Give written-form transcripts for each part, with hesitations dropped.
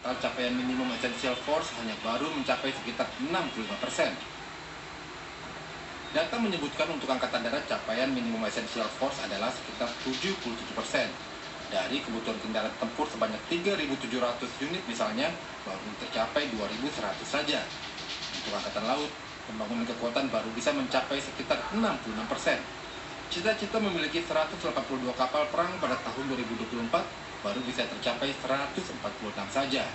total capaian minimum essential force hanya baru mencapai sekitar 65%. Data menyebutkan untuk Angkatan Darat capaian minimum essential force adalah sekitar 77%. Dari kebutuhan kendaraan tempur sebanyak 3.700 unit misalnya, baru tercapai 2.100 saja. Untuk Angkatan Laut, pembangunan kekuatan baru bisa mencapai sekitar 66%. Cita-cita memiliki 182 kapal perang pada tahun 2024 baru bisa tercapai 146 saja.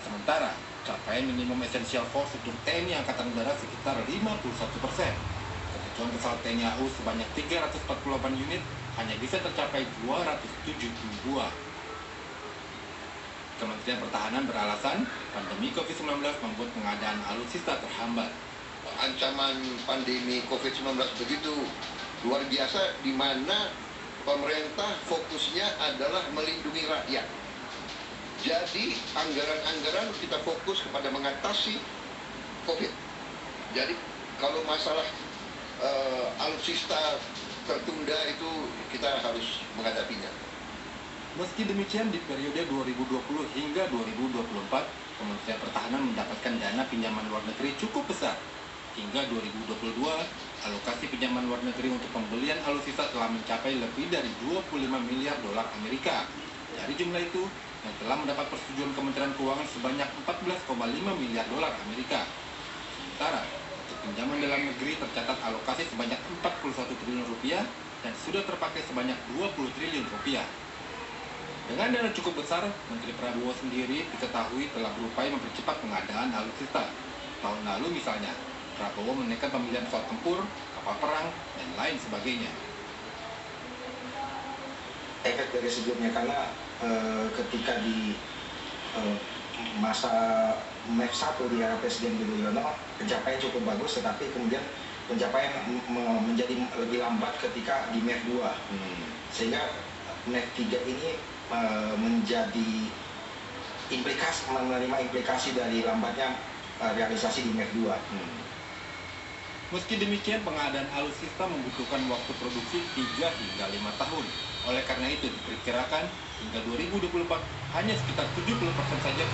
Sementara, capaian minimum essential force untuk TNI Angkatan Udara sekitar 51%. Kebutuhan pesawat TNI AU sebanyak 348 unit hanya bisa tercapai 272. Kementerian Pertahanan beralasan pandemi COVID-19 membuat pengadaan alutsista terhambat. Ancaman pandemi COVID-19 begitu luar biasa, di mana pemerintah fokusnya adalah melindungi rakyat. Jadi anggaran-anggaran kita fokus kepada mengatasi COVID. Jadi kalau masalah alutsista tertunda itu kita harus menghadapinya. Meski demikian, di periode 2020 hingga 2024, Kementerian Pertahanan mendapatkan dana pinjaman luar negeri cukup besar. Hingga 2022, alokasi pinjaman luar negeri untuk pembelian alutsista telah mencapai lebih dari 25 miliar dolar Amerika. Dari jumlah itu, yang telah mendapat persetujuan Kementerian Keuangan sebanyak 14,5 miliar dolar Amerika. Sementara, untuk pinjaman dalam negeri tercatat alokasi sebanyak 41 triliun rupiah dan sudah terpakai sebanyak 20 triliun rupiah. Dengan dana cukup besar, Menteri Prabowo sendiri diketahui telah berupaya mempercepat pengadaan alutsista. Tahun lalu misalnya, Prabowo menaikkan pembelian pesawat tempur, kapal perang, dan lain sebagainya. Efek dari sebelumnya, karena ketika di masa MEF 1 di era Presiden Yudhoyono pencapaian cukup bagus, tetapi kemudian pencapaian menjadi lebih lambat ketika di MEF 2. Sehingga MEF 3 ini menjadi menerima implikasi dari lambatnya realisasi di MEF 2. Meski demikian, pengadaan alutsista membutuhkan waktu produksi 3 hingga 5 tahun. Oleh karena itu, diperkirakan hingga 2024 hanya sekitar 70% saja